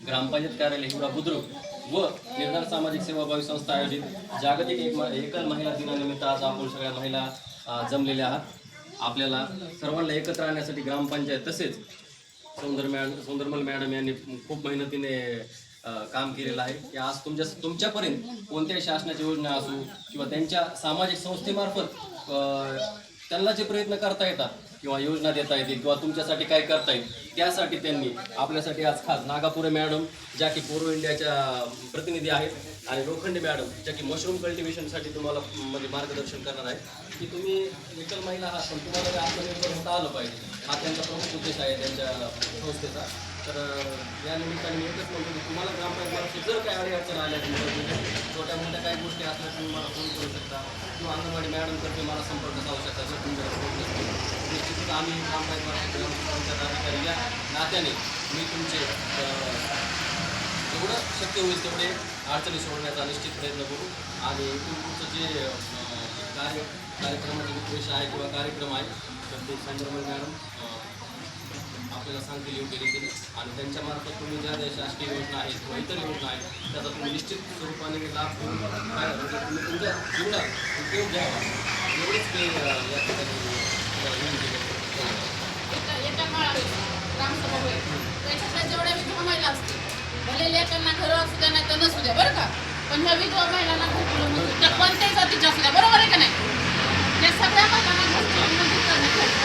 ग्रामपंचायत कार्यालय हिवरा बुद्रुक व निर्धार सामाजिक सेवाभावी संस्था आयोजित जागतिक एकल महिला दिनानिमित्त आज आपण सगळ्या महिला जमलेल्या आहात। आपल्याला सर्वांना एकत्र आणण्यासाठी ग्रामपंचायत तसेच सौंदरमल मॅडम यांनी खूप मेहनतीने काम केलेलं आहे की आज तुमच्यापर्यंत कोणत्याही शासनाची योजना असो किंवा त्यांच्या सामाजिक संस्थेमार्फत त्यांना जे प्रयत्न करता येतात किंवा योजना देता येतील किंवा तुमच्यासाठी काय करता येईल त्यासाठी त्यांनी आपल्यासाठी आज खास नागापुरे मॅडम ज्या की पूर्व इंडियाच्या प्रतिनिधी आहेत आणि लोखंडे मॅडम ज्या की मशरूम कल्टिवेशनसाठी तुम्हाला म्हणजे मार्गदर्शन करणार आहे की तुम्ही एकल महिला आहात पण तुम्हाला आत्मनिर्भर होता आलं पाहिजे हा त्यांचा प्रमुख उद्देश आहे त्यांच्या संस्थेचा। तर या निमित्ताने मी एकच म्हणतो की तुम्हाला ग्रामपंचायत जर काही अडचण आल्या छोट्या मोठ्या काही गोष्टी असल्या तुम्ही मला फोन करू शकता किंवा अंगणवाडी मॅडमतर्फे मला संपर्क साधू शकता जर तुमच्याकडे निश्चितच आम्ही ग्रामपंचायत अधिकारी या नात्याने मी तुमचे जेवढं शक्य होईल तेवढे अडचणी सोडवण्याचा निश्चित प्रयत्न करू आणि तुमचं जे कार्यक्रमाचे उद्देश आहे किंवा कार्यक्रम आहे तर ते सौंदरमल मॅडम आपल्याला सांगतील योग्य रीतीने आणि त्यांच्यामार्फत तुम्ही ज्या शासकीय योजना आहेत किंवा इतर योजना आहेत त्याचा तुम्ही निश्चित स्वरूपाने लाभ घेऊन म्हणजे तुम्ही तुमच्या जीवनात उपयोग घ्यावा एवढेच मी या ठिकाणी ग्रामसभा होईल त्याच्यातल्या जेवढ्या विधवा महिला असतील भले लेकांना घरं असू द्या नाही तर नसू द्या बरं का पण ह्या विधवा महिलांना घरकुलं नसू त्या कोणत्याही जातीच्या असू द्या बरोबर आहे का नाही त्या सगळ्या महिलांना घरकुलं मंजूर करण्यासाठी